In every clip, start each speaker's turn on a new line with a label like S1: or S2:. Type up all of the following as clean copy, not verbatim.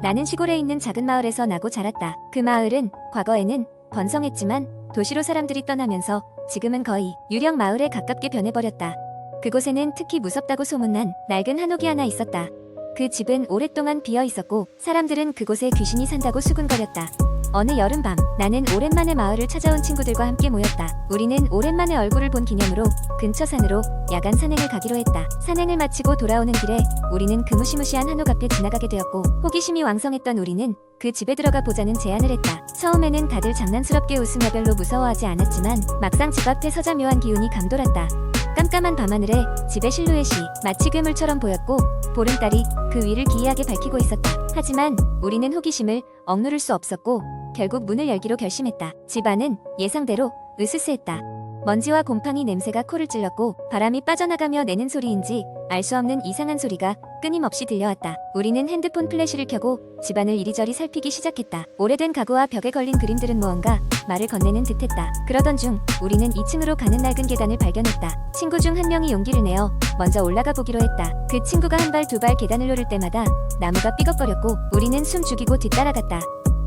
S1: 나는 시골에 있는 작은 마을에서 나고 자랐다. 그 마을은 과거에는 번성했지만 도시로 사람들이 떠나면서 지금은 거의 유령 마을에 가깝게 변해버렸다. 그곳에는 특히 무섭다고 소문난 낡은 한옥이 하나 있었다. 그 집은 오랫동안 비어 있었고 사람들은 그곳에 귀신이 산다고 수군거렸다. 어느 여름밤 나는 오랜만에 마을을 찾아온 친구들과 함께 모였다. 우리는 오랜만에 얼굴을 본 기념으로 근처 산으로 야간 산행을 가기로 했다. 산행을 마치고 돌아오는 길에 우리는 그 무시무시한 한옥 앞에 지나가게 되었고 호기심이 왕성했던 우리는 그 집에 들어가 보자는 제안을 했다. 처음에는 다들 장난스럽게 웃으며 별로 무서워하지 않았지만 막상 집 앞에 서자 묘한 기운이 감돌았다. 깜깜한 밤하늘에 집의 실루엣이 마치 괴물처럼 보였고 보름달이 그 위를 기이하게 밝히고 있었다. 하지만 우리는 호기심을 억누를 수 없었고 결국 문을 열기로 결심했다. 집 안은 예상대로 으스스했다. 먼지와 곰팡이 냄새가 코를 찔렀고 바람이 빠져나가며 내는 소리인지 알 수 없는 이상한 소리가 끊임없이 들려왔다. 우리는 핸드폰 플래시를 켜고 집안을 이리저리 살피기 시작했다. 오래된 가구와 벽에 걸린 그림들은 무언가 말을 건네는 듯했다. 그러던 중 우리는 2층으로 가는 낡은 계단을 발견했다. 친구 중 한 명이 용기를 내어 먼저 올라가 보기로 했다. 그 친구가 한 발 두 발 계단을 오를 때마다 나무가 삐걱거렸고 우리는 숨 죽이고 뒤따라갔다.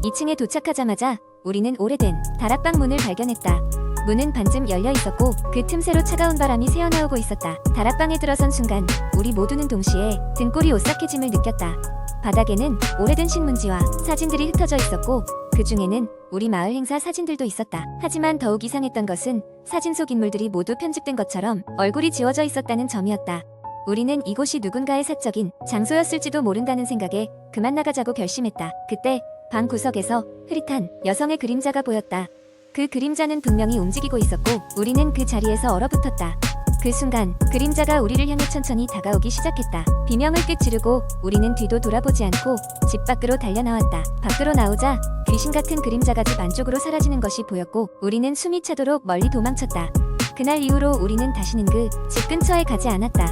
S1: 2층에 도착하자마자 우리는 오래된 다락방 문을 발견했다. 문은 반쯤 열려 있었고 그 틈새로 차가운 바람이 새어나오고 있었다. 다락방에 들어선 순간 우리 모두는 동시에 등골이 오싹해짐을 느꼈다. 바닥에는 오래된 신문지와 사진들이 흩어져 있었고 그 중에는 우리 마을 행사 사진들도 있었다. 하지만 더욱 이상했던 것은 사진 속 인물들이 모두 편집된 것처럼 얼굴이 지워져 있었다는 점이었다. 우리는 이곳이 누군가의 사적인 장소였을지도 모른다는 생각에 그만 나가자고 결심했다. 그때 방 구석에서 흐릿한 여성의 그림자가 보였다. 그 그림자는 분명히 움직이고 있었고 우리는 그 자리에서 얼어붙었다. 그 순간 그림자가 우리를 향해 천천히 다가오기 시작했다. 비명을 꽤 지르고 우리는 뒤도 돌아보지 않고 집 밖으로 달려나왔다. 밖으로 나오자 귀신 같은 그림자가 집 안쪽으로 사라지는 것이 보였고 우리는 숨이 차도록 멀리 도망쳤다. 그날 이후로 우리는 다시는 그 집 근처에 가지 않았다.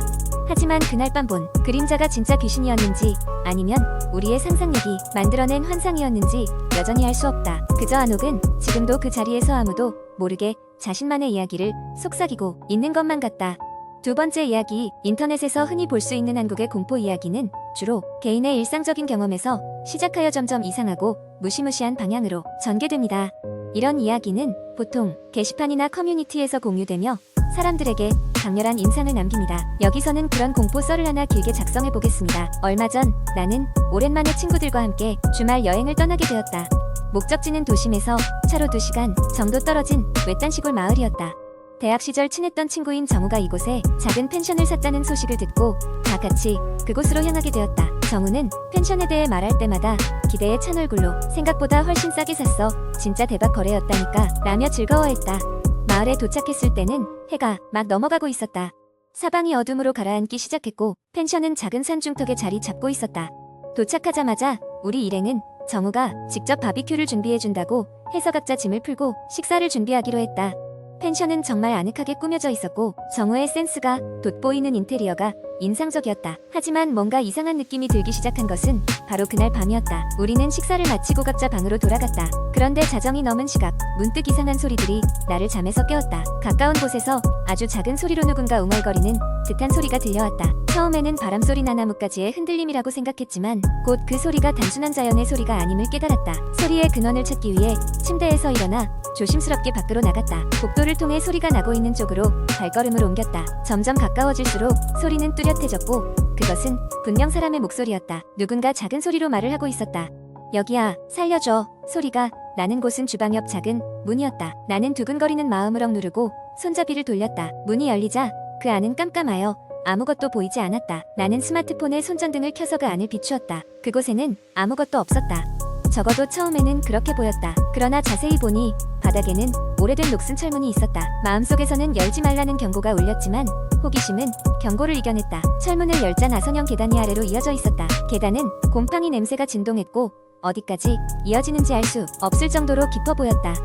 S1: 하지만 그날 밤 본 그림자가 진짜 귀신이었는지 아니면 우리의 상상력이 만들어낸 환상이었는지 여전히 알 수 없다. 그저 한옥은 지금도 그 자리에서 아무도 모르게 자신만의 이야기를 속삭이고 있는 것만 같다. 두 번째 이야기, 인터넷에서 흔히 볼 수 있는 한국의 공포 이야기는 주로 개인의 일상적인 경험에서 시작하여 점점 이상하고 무시무시한 방향으로 전개됩니다. 이런 이야기는 보통 게시판이나 커뮤니티에서 공유되며 사람들에게 강렬한 인상을 남깁니다. 여기서는 그런 공포 썰을 하나 길게 작성해 보겠습니다. 얼마 전 나는 오랜만에 친구들과 함께 주말 여행을 떠나게 되었다. 목적지는 도심에서 차로 2시간 정도 떨어진 외딴 시골 마을이었다. 대학 시절 친했던 친구인 정우가 이곳에 작은 펜션을 샀다는 소식을 듣고 다 같이 그곳으로 향하게 되었다. 정우는 펜션에 대해 말할 때마다 기대에 찬 얼굴로 생각보다 훨씬 싸게 샀어. 진짜 대박 거래였다니까 라며 즐거워했다. 마을에 도착했을 때는 해가 막 넘어가고 있었다. 사방이 어둠으로 가라앉기 시작했고 펜션은 작은 산 중턱에 자리 잡고 있었다. 도착하자마자 우리 일행은 정우가 직접 바비큐를 준비해준다고 해서 각자 짐을 풀고 식사를 준비하기로 했다. 펜션은 정말 아늑하게 꾸며져 있었고 정우의 센스가 돋보이는 인테리어가 인상적이었다. 하지만 뭔가 이상한 느낌이 들기 시작한 것은 바로 그날 밤이었다. 우리는 식사를 마치고 각자 방으로 돌아갔다. 그런데 자정이 넘은 시각 문득 이상한 소리들이 나를 잠에서 깨웠다. 가까운 곳에서 아주 작은 소리로 누군가 웅얼거리는 듯한 소리가 들려왔다. 처음에는 바람소리나 나뭇가지의 흔들림이라고 생각했지만 곧 그 소리가 단순한 자연의 소리가 아님을 깨달았다. 소리의 근원을 찾기 위해 침대에서 일어나 조심스럽게 밖으로 나갔다. 복도를 통해 소리가 나고 있는 쪽으로 발걸음을 옮겼다. 점점 가까워질수록 소리는 뚜렷해졌고 그것은 분명 사람의 목소리였다. 누군가 작은 소리로 말을 하고 있었다. 여기야, 살려줘. 소리가 나는 곳은 주방 옆 작은 문이었다. 나는 두근거리는 마음을 억누르고 손잡이를 돌렸다. 문이 열리자 그 안은 깜깜하여 아무것도 보이지 않았다. 나는 스마트폰에 손전등을 켜서 그 안을 비추었다. 그곳에는 아무것도 없었다. 적어도 처음에는 그렇게 보였다. 그러나 자세히 보니 바닥에는 오래된 녹슨 철문이 있었다. 마음속에서는 열지 말라는 경고가 울렸지만 호기심은 경고를 이겨냈다. 철문을 열자 나선형 계단이 아래로 이어져 있었다. 계단은 곰팡이 냄새가 진동했고 어디까지 이어지는지 알 수 없을 정도로 깊어 보였다.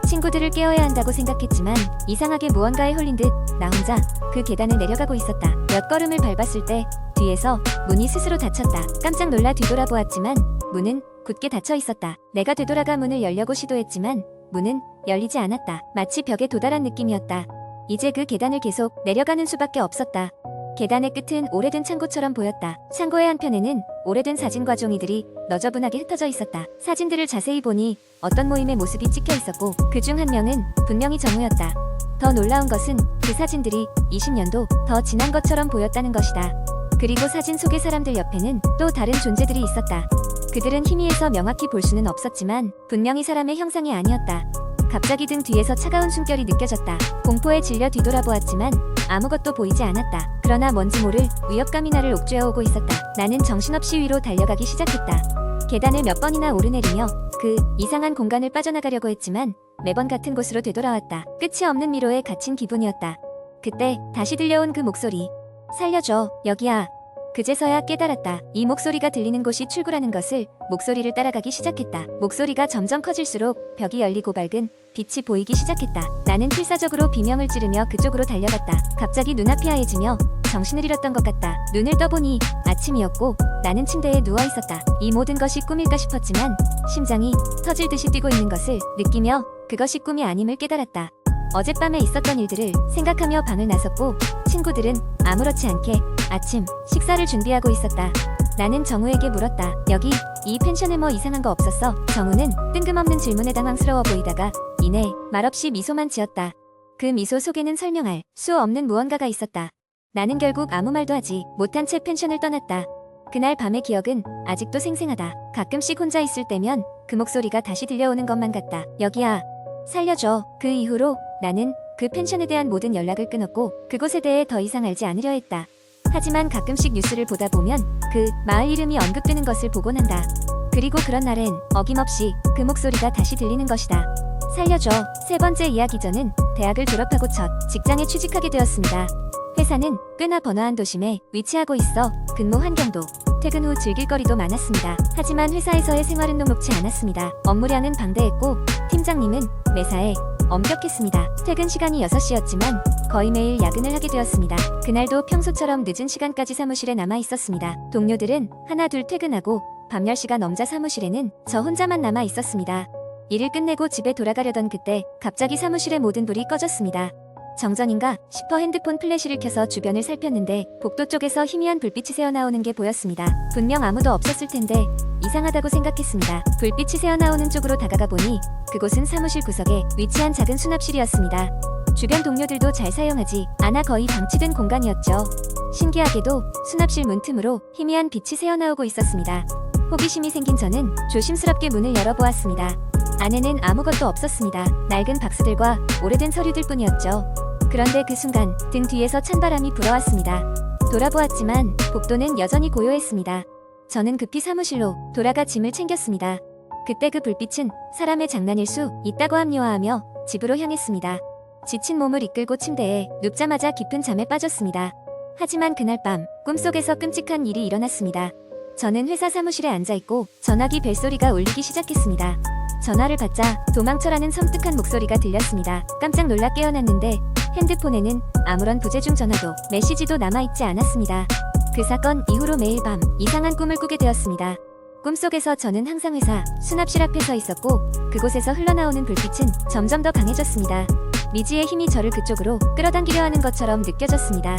S1: 친구들을 깨워야 한다고 생각했지만 이상하게 무언가에 홀린 듯 나 혼자 그 계단을 내려가고 있었다. 몇 걸음을 밟았을 때 뒤에서 문이 스스로 닫혔다. 깜짝 놀라 뒤돌아보았지만 문은 굳게 닫혀 있었다. 내가 되돌아가 문을 열려고 시도했지만 문은 열리지 않았다. 마치 벽에 도달한 느낌이었다. 이제 그 계단을 계속 내려가는 수밖에 없었다. 계단의 끝은 오래된 창고처럼 보였다. 창고의 한편에는 오래된 사진과 종이들이 너저분하게 흩어져 있었다. 사진들을 자세히 보니 어떤 모임의 모습이 찍혀 있었고 그 중 한 명은 분명히 정우였다. 더 놀라운 것은 그 사진들이 20년도 더 지난 것처럼 보였다는 것이다. 그리고 사진 속의 사람들 옆에는 또 다른 존재들이 있었다. 그들은 희미해서 명확히 볼 수는 없었지만 분명히 사람의 형상이 아니었다. 갑자기 등 뒤에서 차가운 숨결이 느껴졌다. 공포에 질려 뒤돌아보았지만 아무것도 보이지 않았다. 그러나 뭔지 모를 위협감이 나를 옥죄어오고 있었다. 나는 정신없이 위로 달려가기 시작했다. 계단을 몇 번이나 오르내리며 그 이상한 공간을 빠져나가려고 했지만 매번 같은 곳으로 되돌아왔다. 끝이 없는 미로에 갇힌 기분이었다. 그때 다시 들려온 그 목소리. 살려줘, 여기야. 그제서야 깨달았다. 이 목소리가 들리는 곳이 출구라는 것을. 목소리를 따라가기 시작했다. 목소리가 점점 커질수록 벽이 열리고 밝은 빛이 보이기 시작했다. 나는 필사적으로 비명을 지르며 그쪽으로 달려갔다. 갑자기 눈앞이 하얘지며 정신을 잃었던 것 같다. 눈을 떠보니 아침이었고 나는 침대에 누워 있었다. 이 모든 것이 꿈일까 싶었지만 심장이 터질 듯이 뛰고 있는 것을 느끼며 그것이 꿈이 아님을 깨달았다. 어젯밤에 있었던 일들을 생각하며 방을 나섰고 친구들은 아무렇지 않게 아침 식사를 준비하고 있었다. 나는 정우에게 물었다. 여기 이 펜션에 뭐 이상한 거 없었어? 정우는 뜬금없는 질문에 당황스러워 보이다가 이내 말없이 미소만 지었다. 그 미소 속에는 설명할 수 없는 무언가가 있었다. 나는 결국 아무 말도 하지 못한 채 펜션을 떠났다. 그날 밤의 기억은 아직도 생생하다. 가끔씩 혼자 있을 때면 그 목소리가 다시 들려오는 것만 같다. 여기야, 살려줘. 그 이후로 나는 그 펜션에 대한 모든 연락을 끊었고 그곳에 대해 더 이상 알지 않으려 했다. 하지만 가끔씩 뉴스를 보다 보면 그 마을 이름이 언급되는 것을 보곤 한다. 그리고 그런 날엔 어김없이 그 목소리가 다시 들리는 것이다. 살려줘. 세 번째 이야기. 저는 대학을 졸업하고 첫 직장에 취직하게 되었습니다. 회사는 꽤나 번화한 도심에 위치하고 있어 근무 환경도 퇴근 후 즐길 거리도 많았습니다. 하지만 회사에서의 생활은 녹록지 않았습니다. 업무량은 방대했고 팀장님은 매사에 엄격했습니다. 퇴근 시간이 6시였지만 거의 매일 야근을 하게 되었습니다. 그날도 평소처럼 늦은 시간까지 사무실에 남아 있었습니다. 동료들은 하나 둘 퇴근하고 밤 10시가 넘자 사무실에는 저 혼자만 남아 있었습니다. 일을 끝내고 집에 돌아가려던 그때 갑자기 사무실의 모든 불이 꺼졌습니다. 정전인가 싶어 핸드폰 플래시를 켜서 주변을 살폈는데 복도 쪽에서 희미한 불빛이 새어나오는 게 보였습니다. 분명 아무도 없었을 텐데 이상하다고 생각했습니다. 불빛이 새어나오는 쪽으로 다가가 보니 그곳은 사무실 구석에 위치한 작은 수납실이었습니다. 주변 동료들도 잘 사용하지 않아 거의 방치된 공간이었죠. 신기하게도 수납실 문틈으로 희미한 빛이 새어나오고 있었습니다. 호기심이 생긴 저는 조심스럽게 문을 열어보았습니다. 안에는 아무것도 없었습니다. 낡은 박스들과 오래된 서류들 뿐이었죠. 그런데 그 순간 등 뒤에서 찬바람이 불어왔습니다. 돌아보았지만 복도는 여전히 고요했습니다. 저는 급히 사무실로 돌아가 짐을 챙겼습니다. 그때 그 불빛은 사람의 장난일 수 있다고 합리화하며 집으로 향했습니다. 지친 몸을 이끌고 침대에 눕자마자 깊은 잠에 빠졌습니다. 하지만 그날 밤 꿈속에서 끔찍한 일이 일어났습니다. 저는 회사 사무실에 앉아있고 전화기 벨소리가 울리기 시작했습니다. 전화를 받자 도망쳐라는 섬뜩한 목소리가 들렸습니다. 깜짝 놀라 깨어났는데 핸드폰에는 아무런 부재중 전화도 메시지도 남아있지 않았습니다. 그 사건 이후로 매일 밤 이상한 꿈을 꾸게 되었습니다. 꿈속에서 저는 항상 회사 수납실 앞에 서 있었고 그곳에서 흘러나오는 불빛은 점점 더 강해졌습니다. 미지의 힘이 저를 그쪽으로 끌어당기려 하는 것처럼 느껴졌습니다.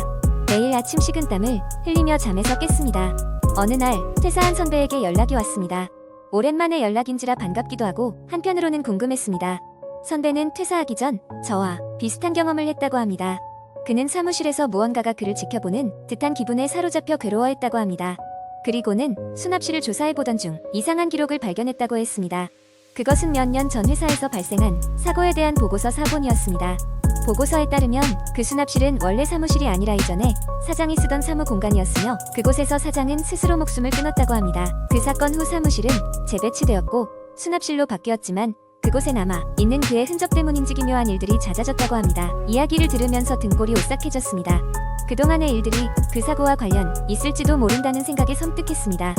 S1: 매일 아침 식은땀을 흘리며 잠에서 깼습니다. 어느 날 퇴사한 선배에게 연락이 왔습니다. 오랜만에 연락인지라 반갑기도 하고 한편으로는 궁금했습니다. 선배는 퇴사하기 전 저와 비슷한 경험을 했다고 합니다. 그는 사무실에서 무언가가 그를 지켜보는 듯한 기분에 사로잡혀 괴로워했다고 합니다. 그리고는 수납실을 조사해보던 중 이상한 기록을 발견했다고 했습니다. 그것은 몇 년 전 회사에서 발생한 사고에 대한 보고서 사본이었습니다. 보고서에 따르면 그 수납실은 원래 사무실이 아니라 이전에 사장이 쓰던 사무 공간이었으며 그곳에서 사장은 스스로 목숨을 끊었다고 합니다. 그 사건 후 사무실은 재배치되었고 수납실로 바뀌었지만 그곳에 남아 있는 그의 흔적 때문인지 기묘한 일들이 잦아졌다고 합니다. 이야기를 들으면서 등골이 오싹해졌습니다. 그동안의 일들이 그 사고와 관련 있을지도 모른다는 생각에 섬뜩했습니다.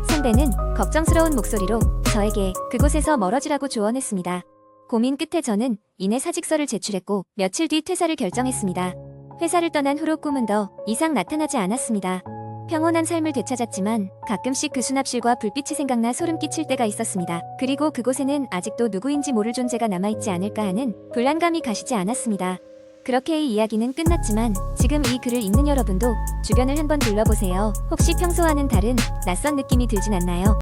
S1: 선배는 걱정스러운 목소리로 저에게 그곳에서 멀어지라고 조언했습니다. 고민 끝에 저는 이내 사직서를 제출했고 며칠 뒤 퇴사를 결정했습니다. 회사를 떠난 후로 꿈은 더 이상 나타나지 않았습니다. 평온한 삶을 되찾았지만 가끔씩 그 수납실과 불빛이 생각나 소름 끼칠 때가 있었습니다. 그리고 그곳에는 아직도 누구인지 모를 존재가 남아있지 않을까 하는 불안감이 가시지 않았습니다. 그렇게 이 이야기는 끝났지만 지금 이 글을 읽는 여러분도 주변을 한번 둘러보세요. 혹시 평소와는 다른 낯선 느낌이 들진 않나요?